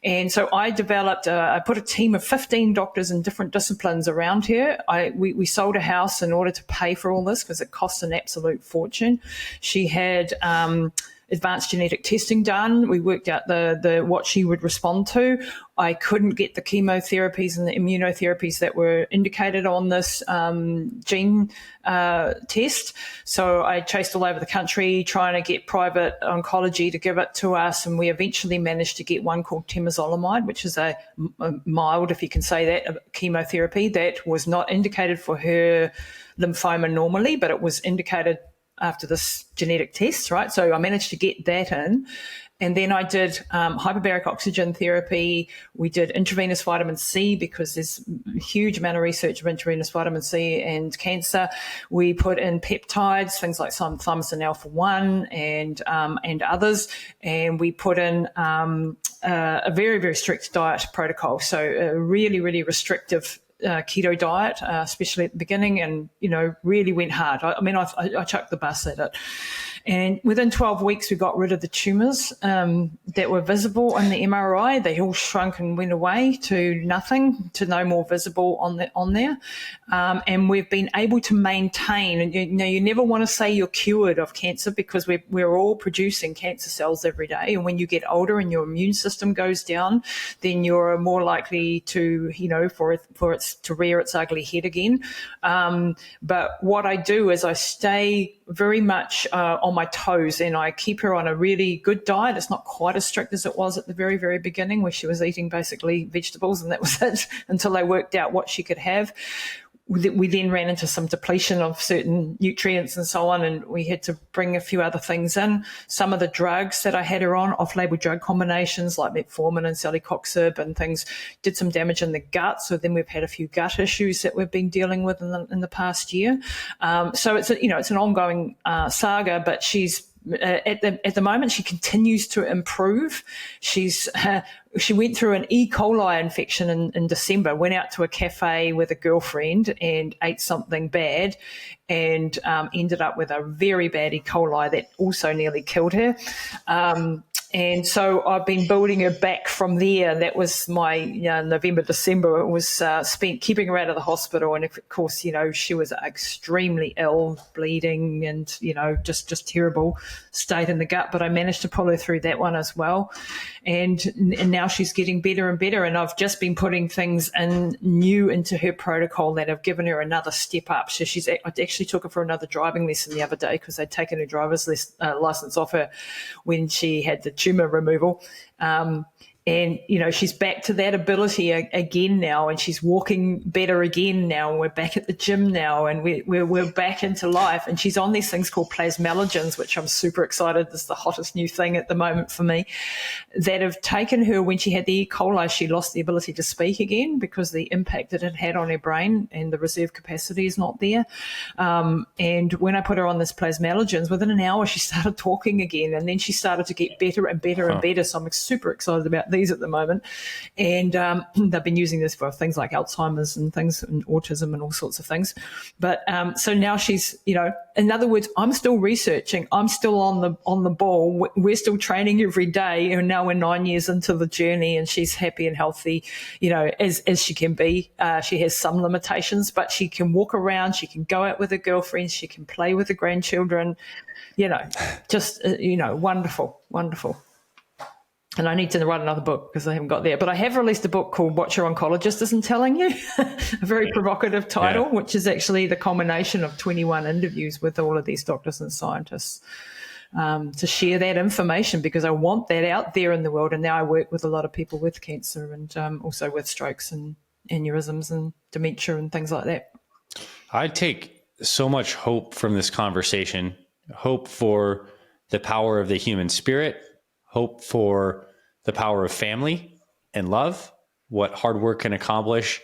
And so I developed, I put a team of 15 doctors in different disciplines around her. We sold a house in order to pay for all this, because it costs an absolute fortune. She had advanced genetic testing done. We worked out the what she would respond to. I couldn't get the chemotherapies and the immunotherapies that were indicated on this gene test. So I chased all over the country trying to get private oncology to give it to us, and we eventually managed to get one called temozolomide, which is a mild, if you can say that, a chemotherapy that was not indicated for her lymphoma normally, but it was indicated after this genetic test, right? So I managed to get that in. And then I did hyperbaric oxygen therapy. We did intravenous vitamin C, because there's a huge amount of research of intravenous vitamin C and cancer. We put in peptides, things like thymosin alpha-1 and others. And we put in a very, very strict diet protocol. So a really, really restrictive keto diet, especially at the beginning, and, you know, really went hard. I chucked the bus at it. And within 12 weeks, we got rid of the tumours that were visible in the MRI. They all shrunk and went away to nothing, to no more visible on there. And we've been able to maintain, and you never want to say you're cured of cancer, because we're all producing cancer cells every day. And when you get older and your immune system goes down, then you're more likely to, you know, for it to rear its ugly head again. But what I do is I stay very much on my toes, and I keep her on a really good diet. It's not quite as strict as it was at the very, very beginning, where she was eating basically vegetables and that was it, until I worked out what she could have. we then ran into some depletion of certain nutrients and so on, and we had to bring a few other things in. Some of the drugs that I had her on, off-label drug combinations like metformin and celecoxib and things, did some damage in the gut. So then we've had a few gut issues that we've been dealing with in the past year. So it's an ongoing saga, but she's at the moment she continues to improve. She went through an E. coli infection in December, went out to a cafe with a girlfriend and ate something bad, and ended up with a very bad E. coli that also nearly killed her. And so I've been building her back from there. That was my November, December. It was spent keeping her out of the hospital. And of course, she was extremely ill, bleeding, and, just terrible state in the gut. But I managed to pull her through that one as well. And now she's getting better and better. And I've just been putting things new into her protocol that have given her another step up. So I actually took her for another driving lesson the other day because they'd taken her driver's license off her when she had the tumor removal. And, she's back to that ability again now, and she's walking better again now. And we're back at the gym now, and we're back into life. And she's on these things called plasmalogens, which I'm super excited. This is the hottest new thing at the moment for me, that have taken her. When she had the E. coli, she lost the ability to speak again because the impact that it had on her brain and the reserve capacity is not there. And when I put her on this plasmalogens, within an hour, she started talking again. And then she started to get better and better and better. So I'm super excited about these at the moment. And they've been using this for things like Alzheimer's and things and autism and all sorts of things. But so now she's, in other words, I'm still researching. I'm still on the ball. We're still training every day. And now we're 9 years into the journey, and she's happy and healthy, as she can be. She has some limitations, but she can walk around. She can go out with her girlfriends. She can play with the grandchildren, wonderful, wonderful. And I need to write another book because I haven't got there. But I have released a book called What Your Oncologist Isn't Telling You, a very provocative title, which is actually the culmination of 21 interviews with all of these doctors and scientists to share that information, because I want that out there in the world. And now I work with a lot of people with cancer and also with strokes and aneurysms and dementia and things like that. I take so much hope from this conversation, hope for the power of the human spirit, hope for the power of family and love, what hard work can accomplish,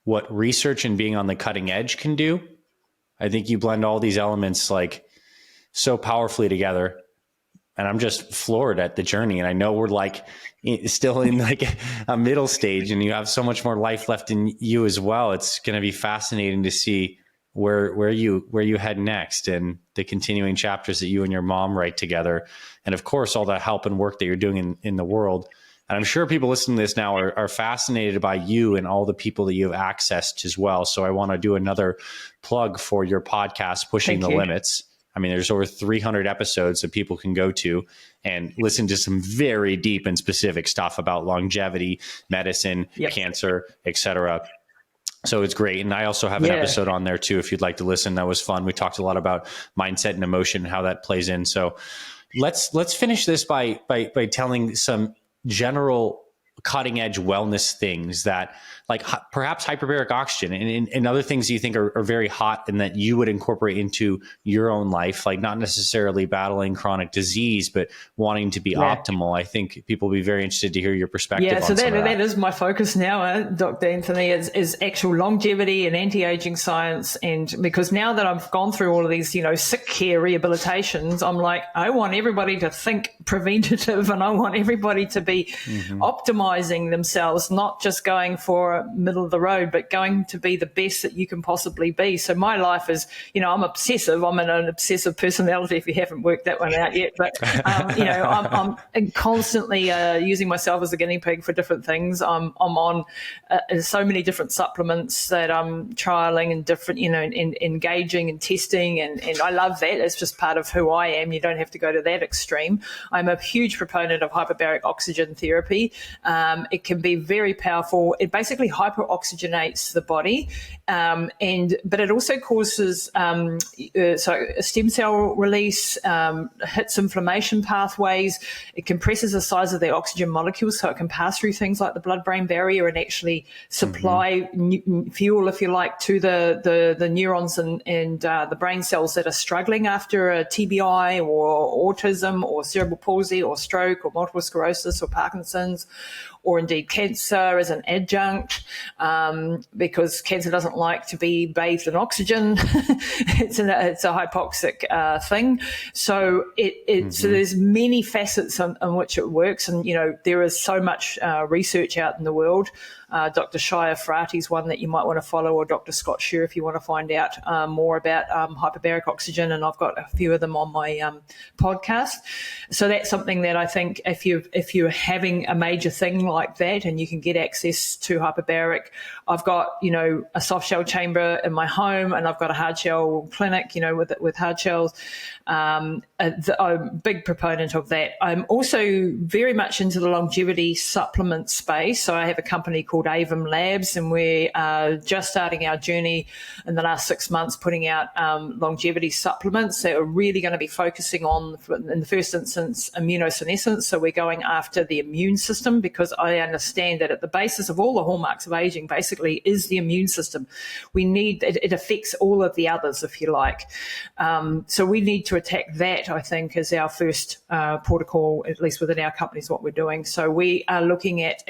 what research and being on the cutting edge can do. I think you blend all these elements so powerfully together. And I'm just floored at the journey. And I know we're still in a middle stage, and you have so much more life left in you as well. It's going to be fascinating to see where you head next, and the continuing chapters that you and your mom write together. And of course, all the help and work that you're doing in the world. And I'm sure people listening to this now are fascinated by you and all the people that you have accessed as well. So I want to do another plug for your podcast, Pushing the Limits. I mean, there's over 300 episodes that people can go to and listen to some very deep and specific stuff about longevity, medicine, cancer, etc. So it's great. And I also have an episode on there too, if you'd like to listen. That was fun. We talked a lot about mindset and emotion and how that plays in. So let's finish this by telling some general cutting edge wellness things that, like perhaps hyperbaric oxygen and other things you think are very hot and that you would incorporate into your own life, like not necessarily battling chronic disease, but wanting to be optimal. I think people will be very interested to hear your perspective. Yeah, so that is my focus now, Dr. Anthony, is actual longevity and anti-aging science. And because now that I've gone through all of these, sick care rehabilitations, I'm like, I want everybody to think preventative, and I want everybody to be optimizing themselves, not just going for middle of the road, but going to be the best that you can possibly be. So my life is, I'm obsessive. I'm an obsessive personality, if you haven't worked that one out yet. But, I'm constantly using myself as a guinea pig for different things. I'm on so many different supplements that I'm trialing and different, and engaging and testing. And I love that. It's just part of who I am. You don't have to go to that extreme. I'm a huge proponent of hyperbaric oxygen therapy. It can be very powerful. It basically hyperoxygenates the body, but it also causes a stem cell release, hits inflammation pathways. It compresses the size of the oxygen molecules so it can pass through things like the blood-brain barrier and actually supply fuel, if you like, to the neurons and the brain cells that are struggling after a TBI or autism or cerebral palsy or stroke or multiple sclerosis or Parkinson's, or indeed cancer as an adjunct, because cancer doesn't like to be bathed in oxygen. It's a hypoxic thing. So so there's many facets on which it works. And, there is so much research out in the world. Dr. Shia Frati is one that you might want to follow, or Dr. Scott Shear if you want to find out more about hyperbaric oxygen, and I've got a few of them on my podcast. So that's something that I think if you're having a major thing like that and you can get access to hyperbaric, I've got a soft shell chamber in my home, and I've got a hard shell clinic with hard shells. I'm a big proponent of that. I'm also very much into the longevity supplement space. So I have a company called Avum Labs, and we're just starting our journey in the last 6 months, putting out longevity supplements that are really going to be focusing on, in the first instance, immunosenescence. So we're going after the immune system, because I understand that at the basis of all the hallmarks of aging basically is the immune system. It affects all of the others, if you like. So we need to attack that, I think, as our first protocol, at least within our company, is what we're doing. So we are looking at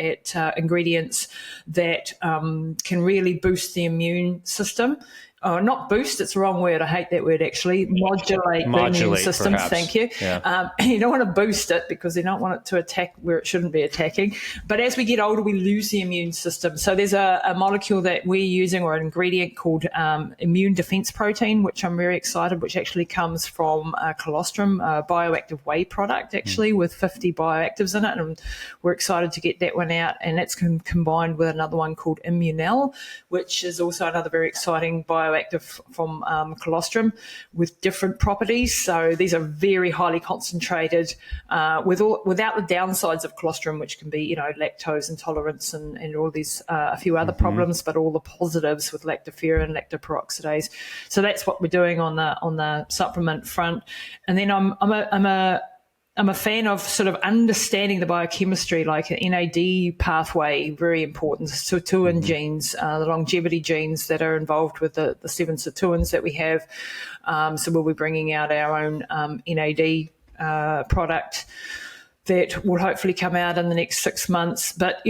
ingredients that can really boost the immune system. Not boost, it's the wrong word. I hate that word, actually. Modulate the immune system. Perhaps. Thank you. Yeah. You don't want to boost it because you don't want it to attack where it shouldn't be attacking. But as we get older, we lose the immune system. So there's a molecule that we're using, or an ingredient called immune defense protein, which I'm very excited, which actually comes from colostrum, a bioactive whey product, actually, with 50 bioactives in it. And we're excited to get that one out. And that's combined with another one called Immunel, which is also another very exciting bioactive from colostrum with different properties. So these are very highly concentrated, without the downsides of colostrum, which can be, lactose intolerance and all these a few other problems, but all the positives with lactoferrin, lactoperoxidase. So that's what we're doing on the supplement front. And then I'm a fan of sort of understanding the biochemistry, like an NAD pathway, very important. Sirtuin genes, the longevity genes that are involved with the 7 sirtuins that we have. So we'll be bringing out our own NAD product that will hopefully come out in the next 6 months. But,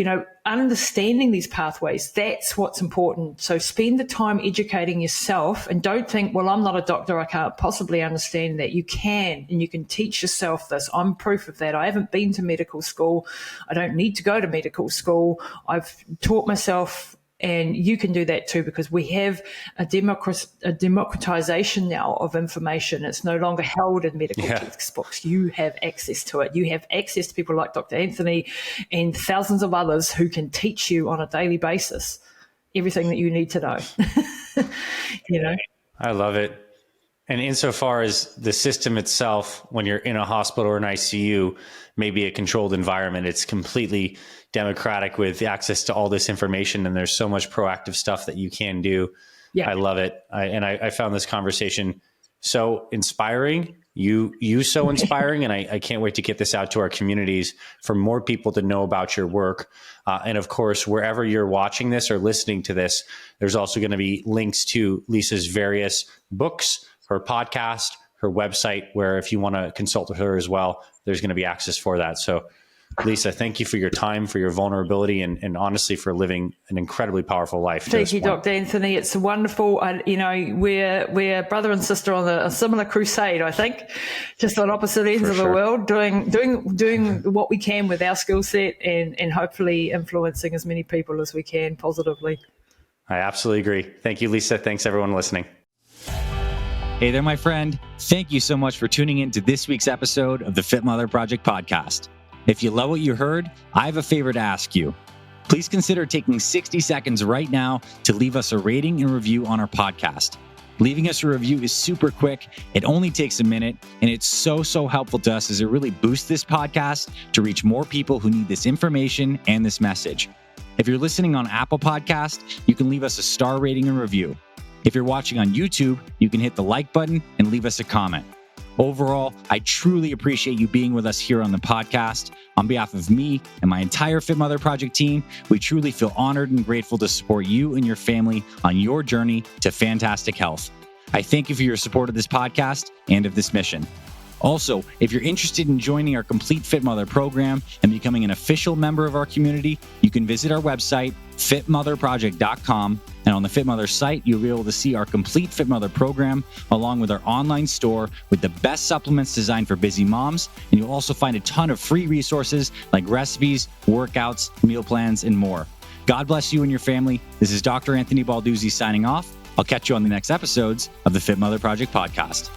understanding these pathways, that's what's important. So spend the time educating yourself, and don't think, well, I'm not a doctor, I can't possibly understand that. You can, and you can teach yourself this. I'm proof of that. I haven't been to medical school. I don't need to go to medical school. I've taught myself. And you can do that too, because we have a democratization now of information. It's no longer held in medical textbooks. You have access to it. You have access to people like Dr. Anthony and thousands of others who can teach you on a daily basis everything that you need to know. I love it. And insofar as the system itself, when you're in a hospital or an ICU, maybe a controlled environment, it's completely democratic with access to all this information. And there's so much proactive stuff that you can do. Yeah. I love it. I found this conversation so inspiring, you so inspiring. And I can't wait to get this out to our communities for more people to know about your work. And of course, wherever you're watching this or listening to this, there's also going to be links to Lisa's various books, her podcast, her website, where if you want to consult with her as well, there's going to be access for that. So Lisa, thank you for your time, for your vulnerability, and honestly for living an incredibly powerful life. Thank you, Dr. Anthony. It's wonderful. We're brother and sister on a similar crusade, I think, just on opposite ends of the world, doing what we can with our skill set and hopefully influencing as many people as we can positively. I absolutely agree. Thank you, Lisa. Thanks, everyone listening. Hey there, my friend. Thank you so much for tuning in to this week's episode of the Fit Mother Project podcast. If you love what you heard, I have a favor to ask you. Please consider taking 60 seconds right now to leave us a rating and review on our podcast. Leaving us a review is super quick. It only takes a minute, and it's so helpful to us as it really boosts this podcast to reach more people who need this information and this message. If you're listening on Apple Podcast, you can leave us a star rating and review. If you're watching on YouTube, you can hit the like button and leave us a comment. Overall, I truly appreciate you being with us here on the podcast. On behalf of me and my entire Fit Mother Project team, we truly feel honored and grateful to support you and your family on your journey to fantastic health. I thank you for your support of this podcast and of this mission. Also, if you're interested in joining our Complete Fit Mother program and becoming an official member of our community, you can visit our website, fitmotherproject.com. And on the Fit Mother site, you'll be able to see our Complete Fit Mother program along with our online store with the best supplements designed for busy moms. And you'll also find a ton of free resources like recipes, workouts, meal plans, and more. God bless you and your family. This is Dr. Anthony Balduzzi signing off. I'll catch you on the next episodes of the Fit Mother Project podcast.